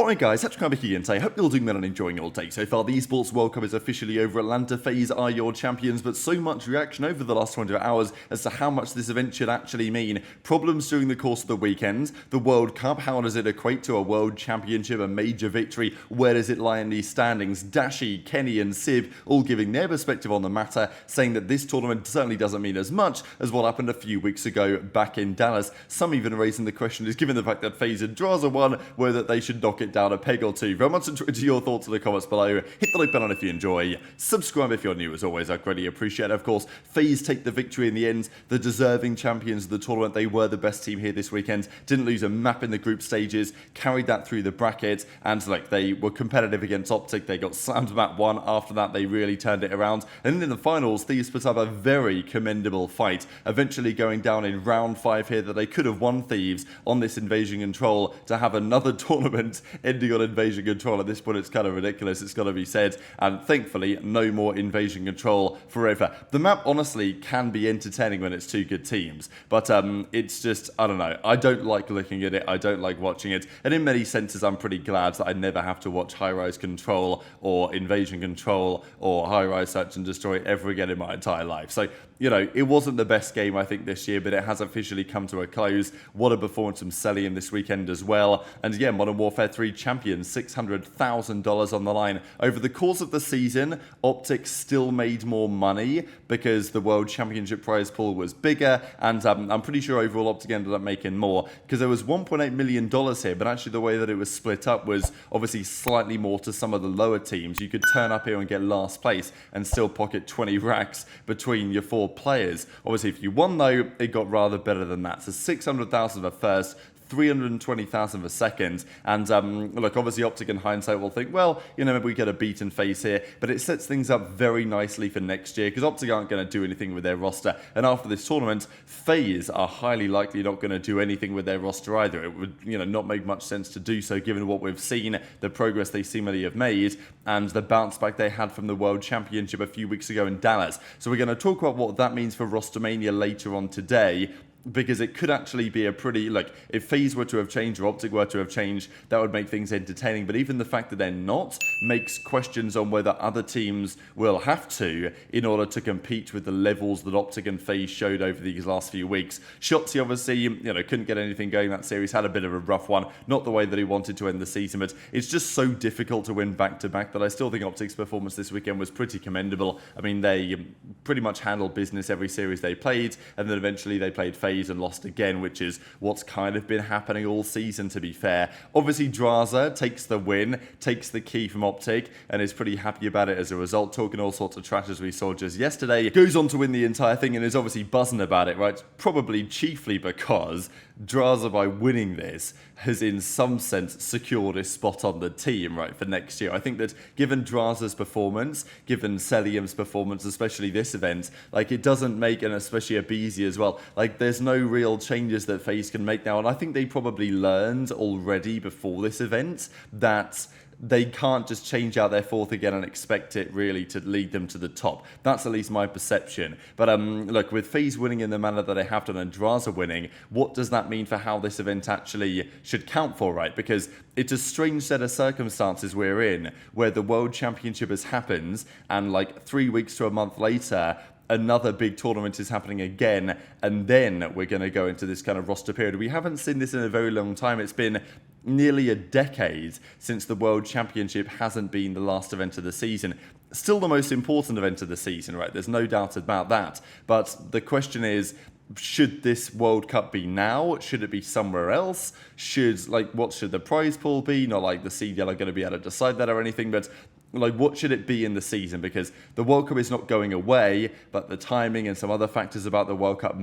Alright guys, TacticalRab here, and I hope you're all doing well and enjoying your day so far. The Esports World Cup is officially over. Atlanta FaZe are your champions, but so much reaction over the last 24 hours as to how much this event should actually mean. Problems during the course of the weekend, the World Cup, how does it equate to a World Championship, a major victory, where does it lie in these standings? Dashy, Kenny and Simp all giving their perspective on the matter, saying that this tournament certainly doesn't mean as much as what happened a few weeks ago back in Dallas. Some even raising the question is, given the fact that FaZe and Drazah won, whether they should knock it down a peg or two. Very much enjoyed your thoughts in the comments below. Hit the like button if you enjoy. Subscribe if you're new, as always. I'd greatly appreciate it. Of course, FaZe take the victory in the end. The deserving champions of the tournament. They were the best team here this weekend. Didn't lose a map in the group stages. Carried that through the bracket. And they were competitive against OpTic. They got slammed map 1. After that, they really turned it around. And in the finals, Thieves put up a very commendable fight. Eventually going down in round 5 here that they could have won Thieves on this invasion control to have another tournament ending on invasion control. At this point, it's kind of ridiculous, it's got to be said, and thankfully no more invasion control forever. The map honestly can be entertaining when it's two good teams, but it's just, I don't know, I don't like looking at it, I don't like watching it, and in many senses I'm pretty glad that I never have to watch high-rise control or invasion control or high-rise search and destroy ever again in my entire life. So, you know, it wasn't the best game I think this year, but it has officially come to a close. What a performance from Cellium this weekend as well. And yeah, Modern Warfare 3 champions, $600,000 on the line. Over the course of the season, OpTic still made more money because the World Championship prize pool was bigger, and I'm pretty sure overall OpTic ended up making more because there was $1.8 million here, but actually the way that it was split up was obviously slightly more to some of the lower teams. You could turn up here and get last place and still pocket 20 racks between your 4 players. Obviously, if you won though, it got rather better than that. So 600,000 for first, 320,000 for second, and look, obviously OpTic in hindsight will think, well, you know, maybe we get a beaten FaZe here, but it sets things up very nicely for next year because OpTic aren't going to do anything with their roster, and after this tournament, FaZe are highly likely not going to do anything with their roster either. It would, you know, not make much sense to do so given what we've seen, the progress they seemingly have made, and the bounce back they had from the World Championship a few weeks ago in Dallas. So we're going to talk about what that means for Rostermania later on today, because it could actually be a pretty, like, if FaZe were to have changed or OpTic were to have changed, that would make things entertaining. But even the fact that they're not makes questions on whether other teams will have to in order to compete with the levels that OpTic and FaZe showed over these last few weeks. Shotzzy obviously, you know, couldn't get anything going that series, had a bit of a rough one, not the way that he wanted to end the season, but it's just so difficult to win back-to-back that I still think OpTic's performance this weekend was pretty commendable. I mean, they pretty much handled business every series they played, and then eventually they played FaZe and lost again, which is what's kind of been happening all season, to be fair. Obviously, Drazah takes the win, takes the key from OpTic, and is pretty happy about it as a result, talking all sorts of trash as we saw just yesterday. Goes on to win the entire thing and is obviously buzzing about it, right? Probably chiefly because Drazah, by winning this, has in some sense secured his spot on the team, right, for next year. I think that given Drazah's performance, given Cellium's performance, especially this event, like, it doesn't make, and especially aBeZy as well, like, there's no real changes that FaZe can make now, and I think they probably learned already before this event that they can't just change out their 4th again and expect it really to lead them to the top. That's at least my perception. But look, with FaZe winning in the manner that they have done and Drazah winning, what does that mean for how this event actually should count for, right? Because it's a strange set of circumstances we're in, where the World Championship has happened, and like 3 weeks to a month later, another big tournament is happening again, and then we're going to go into this kind of roster period. We haven't seen this in a very long time. It's been nearly a decade since the World Championship hasn't been the last event of the season. Still the most important event of the season, right? There's no doubt about that. But the question is, should this World Cup be now? Should it be somewhere else? What should the prize pool be? Not like the CDL are going to be able to decide that or anything, but like, what should it be in the season? Because the World Cup is not going away, but the timing and some other factors about the World Cup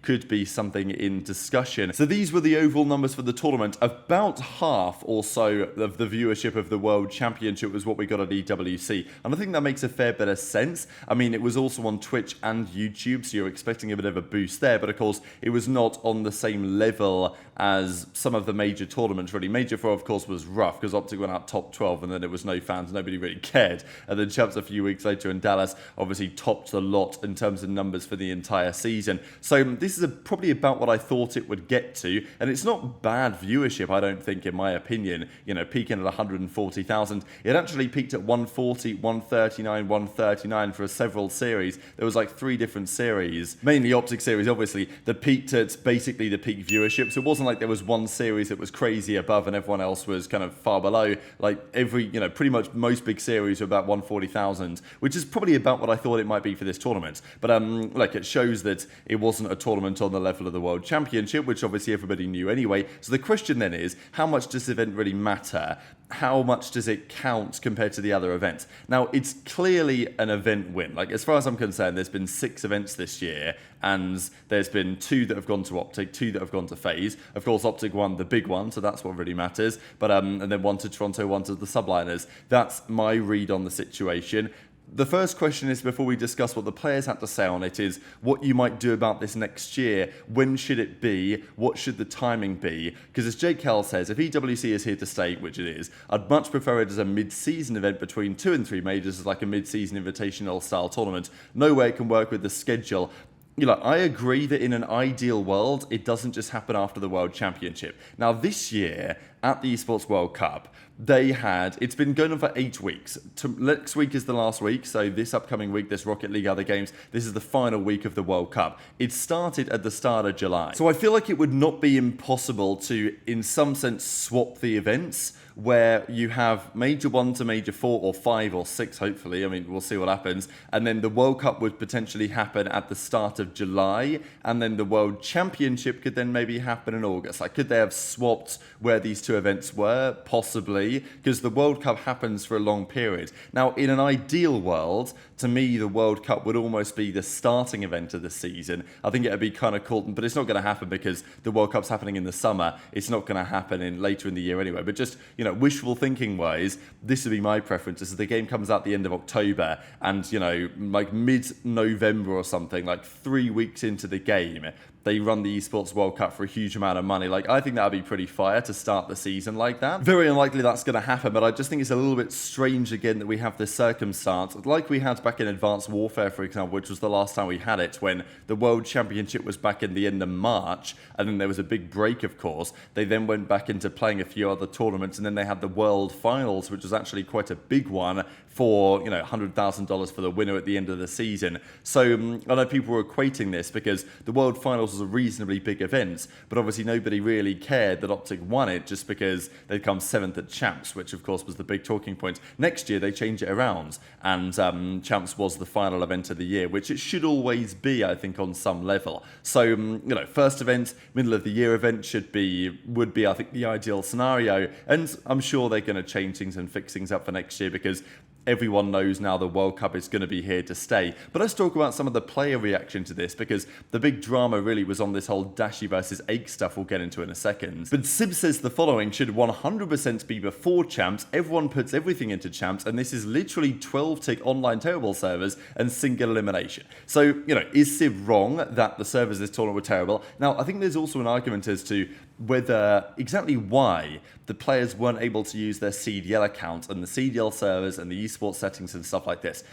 could be something in discussion. So these were the overall numbers for the tournament. About half or so of the viewership of the World Championship was what we got at EWC, and I think that makes a fair bit of sense. I mean, it was also on Twitch and YouTube, so you're expecting a bit of a boost there, but of course it was not on the same level as some of the major tournaments really. Major 4, of course, was rough because OpTic went out top 12 and then there was no fans, no nobody really cared. And then Champs a few weeks later in Dallas obviously topped the lot in terms of numbers for the entire season. So this is probably about what I thought it would get to, and it's not bad viewership, I don't think, in my opinion. You know, peaking at 140,000. It actually peaked at 140, 139, 139 for several series. There was like 3 different series, mainly OpTic series, obviously, that peaked at basically the peak viewership. So it wasn't like there was one series that was crazy above and everyone else was kind of far below. Like every, you know, pretty much most big series were about 140,000, which is probably about what I thought it might be for this tournament. But like, it shows that it wasn't a tournament on the level of the World Championship, which obviously everybody knew anyway. So the question then is, how much does this event really matter? How much does it count compared to the other events? Now, it's clearly an event win. Like, as far as I'm concerned, there's been 6 events this year, and there's been 2 that have gone to OpTic, 2 that have gone to FaZe. Of course, OpTic won the big one, so that's what really matters. But and then 1 to Toronto, 1 to the Subliners. That's my read on the situation. The first question is, before we discuss what the players had to say on it, is what you might do about this next year. When should it be? What should the timing be? Because as Jake Hell says, if EWC is here to stay, which it is, I'd much prefer it as a mid-season event between 2 and 3 majors, as like a mid-season invitational style tournament. No way it can work with the schedule. You know, I agree that in an ideal world, it doesn't just happen after the World Championship. Now, this year, at the Esports World Cup, it's been going on for 8 weeks. Next week is the last week, so this upcoming week, this Rocket League other games, this is the final week of the World Cup. It started at the start of July. So I feel like it would not be impossible to, in some sense, swap the events, where you have Major 1 to Major 4 or 5 or 6, hopefully. I mean, we'll see what happens. And then the World Cup would potentially happen at the start of July, and then the World Championship could then maybe happen in August. Like, could they have swapped where these 2 events were? Possibly, because the World Cup happens for a long period. Now, in an ideal world, to me, the World Cup would almost be the starting event of the season. I think it would be kind of cool, but it's not going to happen because the World Cup's happening in the summer. It's not going to happen later in the year anyway. But just, you know, wishful thinking wise, this would be my preference. Is the game comes out the end of October, and, you know, like mid-November or something, like 3 weeks into the game, they run the Esports World Cup for a huge amount of money. Like, I think that would be pretty fire to start the season like that. Very unlikely that's going to happen, but I just think it's a little bit strange again that we have this circumstance, like we had back in Advanced Warfare, for example, which was the last time we had it, when the World Championship was back in the end of March, and then there was a big break, of course. They then went back into playing a few other tournaments, and then they had the World Finals, which was actually quite a big one for, you know, $100,000 for the winner at the end of the season. So I know people were equating this because the World Finals was a reasonably big event, but obviously nobody really cared that OpTic won it just because they'd come 7th at Champs, which of course was the big talking point. Next year they change it around, and Champs was the final event of the year, which it should always be, I think, on some level. So, you know, first event, middle of the year event would be, I think, the ideal scenario, and I'm sure they're going to change things and fix things up for next year because everyone knows now the World Cup is going to be here to stay. But let's talk about some of the player reaction to this, because the big drama really was on this whole Dashy versus ACHES stuff we'll get into in a second. But Sib says the following: should 100% be before Champs, everyone puts everything into Champs, and this is literally 12-tick online terrible servers and single elimination. So, you know, is Sib wrong that the servers this tournament were terrible? Now, I think there's also an argument as to exactly why the players weren't able to use their CDL account and the CDL servers and the esports settings and stuff like this.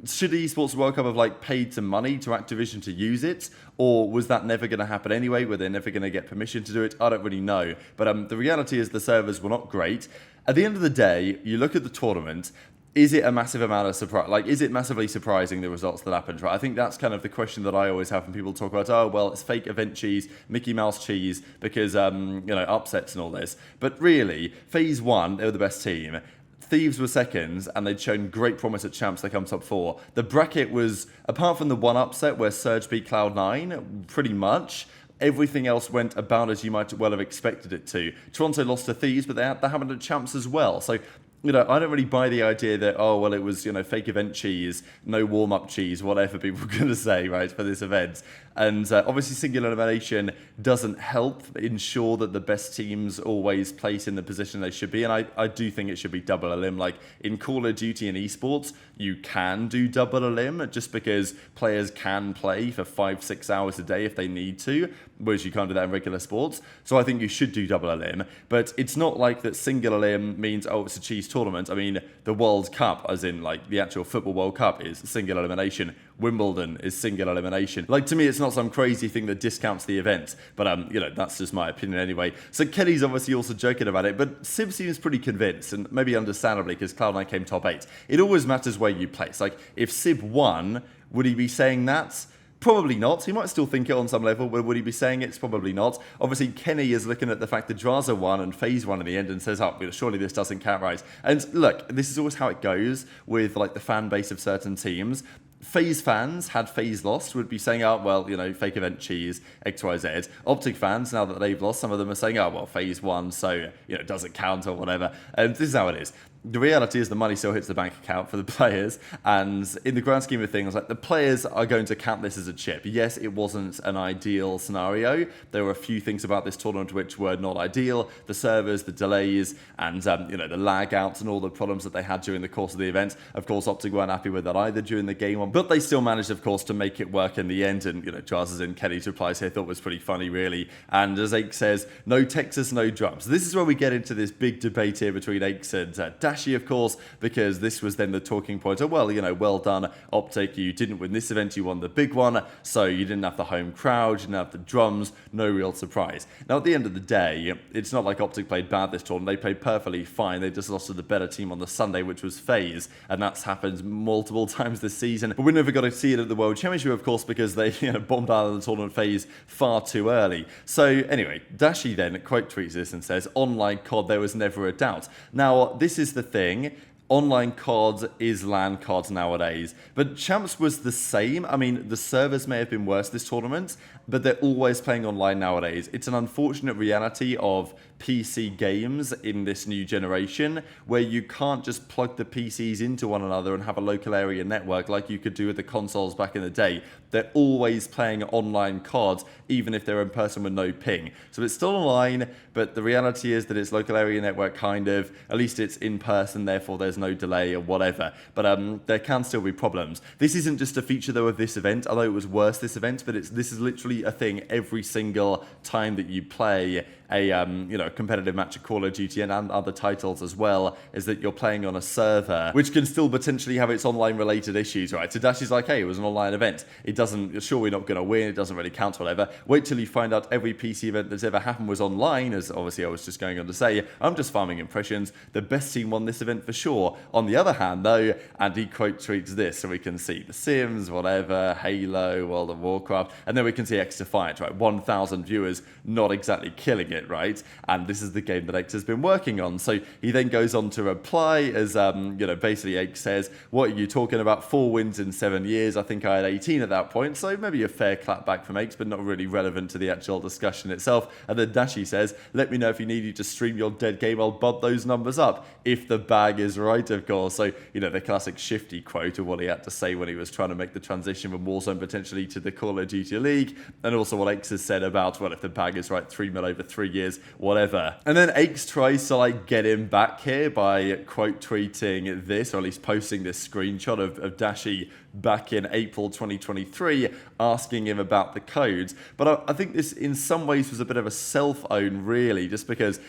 Should the Esports World Cup have like paid some money to Activision to use it, or was that never going to happen anyway? Were they never going to get permission to do it? I don't really know. But the reality is the servers were not great. At the end of the day, you look at the tournament. Is it a massive amount of surprise? Like, is it massively surprising, the results that happened, right? I think that's kind of the question that I always have when people talk about, oh, well, it's fake event cheese, Mickey Mouse cheese, because, you know, upsets and all this. But really, FaZe won, they were the best team. Thieves were seconds, and they'd shown great promise at Champs. They come top 4. The bracket was, apart from the one upset where Surge beat Cloud9, pretty much, everything else went about as you might well have expected it to. Toronto lost to Thieves, but that happened at Champs as well. So, you know, I don't really buy the idea that, oh, well, it was, you know, fake event cheese, no warm-up cheese, whatever people are going to say, right, for this event. And obviously single elimination doesn't help ensure that the best teams always place in the position they should be. And I do think it should be double elim. Like, in Call of Duty and esports, you can do double elim just because players can play for 5-6 hours a day if they need to, whereas you can't do that in regular sports. So I think you should do double elim. But it's not like that single elim means, oh, it's a cheese tournaments. I mean, the World Cup, as in like the actual football World Cup, is single elimination. Wimbledon is single elimination. Like, to me, it's not some crazy thing that discounts the event, but you know, that's just my opinion anyway. So Kenny's obviously also joking about it, but Simp seems pretty convinced, and maybe understandably, because Cloud9 came top 8. It always matters where you place. Like, if Simp won, would he be saying that? Probably not. He might still think it on some level, but would he be saying it's probably not? Obviously, Kenny is looking at the fact that Drazah won and FaZe won in the end and says, oh, surely this doesn't count, right? And look, this is always how it goes with like the fan base of certain teams. FaZe fans, had FaZe lost, would be saying, oh, well, you know, fake event cheese, XYZ. OpTic fans, now that they've lost, some of them are saying, oh, well, FaZe won, so, you know, it doesn't count or whatever. And this is how it is. The reality is the money still hits the bank account for the players, and in the grand scheme of things, like, the players are going to count this as a chip. Yes, it wasn't an ideal scenario. There were a few things about this tournament which were not ideal. The servers, the delays, and you know, the lag outs and all the problems that they had during the course of the event. Of course, OpTic weren't happy with that either during the game one, but they still managed, of course, to make it work in the end. And you know, Drazah's in Kenny's replies here I thought was pretty funny, really. And as ACHES says, no Texas, no drums. This is where we get into this big debate here between ACHES and Dashy, of course, because this was then the talking point. Oh, well, you know, well done, OpTic. You didn't win this event, you won the big one, so you didn't have the home crowd, you didn't have the drums, no real surprise. Now, at the end of the day, it's not like OpTic played bad this tournament. They played perfectly fine. They just lost to the better team on the Sunday, which was FaZe, and that's happened multiple times this season. But we never got to see it at the World Championship, of course, because they bombed out of the tournament phase far too early. So anyway, Dashy then quote tweets this and says, online COD, there was never a doubt. Now, this is the thing. Online COD is LAN COD nowadays. But Champs was the same. I mean, the servers may have been worse this tournament, but they're always playing online nowadays. It's an unfortunate reality of PC games in this new generation, where you can't just plug the PCs into one another and have a local area network like you could do with the consoles back in the day. They're always playing online COD, even if they're in person with no ping. So it's still online, but the reality is that it's local area network kind of. At least it's in person, therefore there's no delay or whatever. But there can still be problems. This isn't just a feature though of this event, although it was worse this event, but this is literally a thing every single time that you play a competitive match of Call of Duty and other titles as well, is that you're playing on a server which can still potentially have its online related issues, right? So Dashy's like, hey, it was an online event. It doesn't, sure, we're not going to win, it doesn't really count, whatever. Wait till you find out every PC event that's ever happened was online, as obviously I was just going on to say. I'm just farming impressions. The best team won this event for sure. On the other hand, though, and he quote tweets this, so we can see The Sims, whatever, Halo, World of Warcraft, and then we can see X Defiant, right? 1,000 viewers, not exactly killing it, right? And this is the game that ACHES has been working on. So he then goes on to reply as, basically ACHES says, what are you talking about? 4 wins in 7 years. I think I had 18 at that point. So maybe a fair clap back from ACHES, but not really relevant to the actual discussion itself. And then Dashy says, let me know if you need you to stream your dead game. I'll bump those numbers up if the bag is right, of course. So, the classic shifty quote of what he had to say when he was trying to make the transition from Warzone potentially to the Call of Duty League. And also what ACHES has said about, well, if the bag is right, 3 mil over 3 years, whatever. And then ACHES tries to get him back here by quote tweeting this, or at least posting this screenshot of Dashy back in April 2023, asking him about the codes. But I think this in some ways was a bit of a self-own, really, just because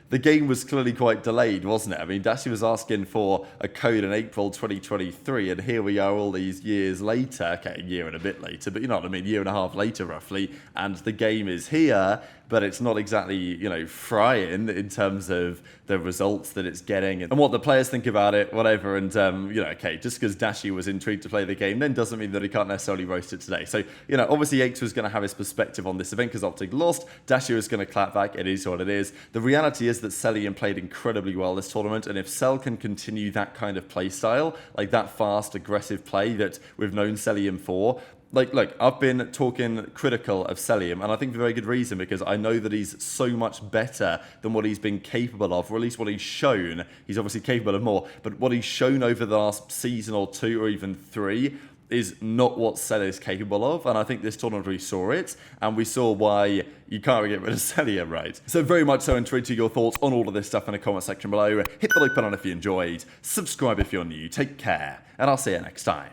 the game was clearly quite delayed, wasn't it? I mean, Dashy was asking for a code in April 2023, and here we are all these years later. Okay, a year and a bit later, but you know what I mean, year and a half later, roughly, and the game is here, but it's not exactly, frying in terms of the results that it's getting and what the players think about it, whatever. And, okay, just because Dashy was intrigued to play the game then doesn't mean that he can't necessarily roast it today. So, obviously ACHES was going to have his perspective on this event because OpTic lost. Dashy was going to clap back. It is what it is. The reality is that Cellium played incredibly well this tournament, and if Cell can continue that kind of play style, like that fast, aggressive play that we've known Cellium for, look, I've been talking critical of Cellium, and I think for very good reason, because I know that he's so much better than what he's been capable of, or at least what he's shown. He's obviously capable of more, but what he's shown over the last season or 2 or even 3 is not what Cell is capable of, and I think this tournament we saw it, and we saw why you can't really get rid of Cellium, right? So very much so intrigued to your thoughts on all of this stuff in the comment section below. Hit the like button if you enjoyed, subscribe if you're new, take care, and I'll see you next time.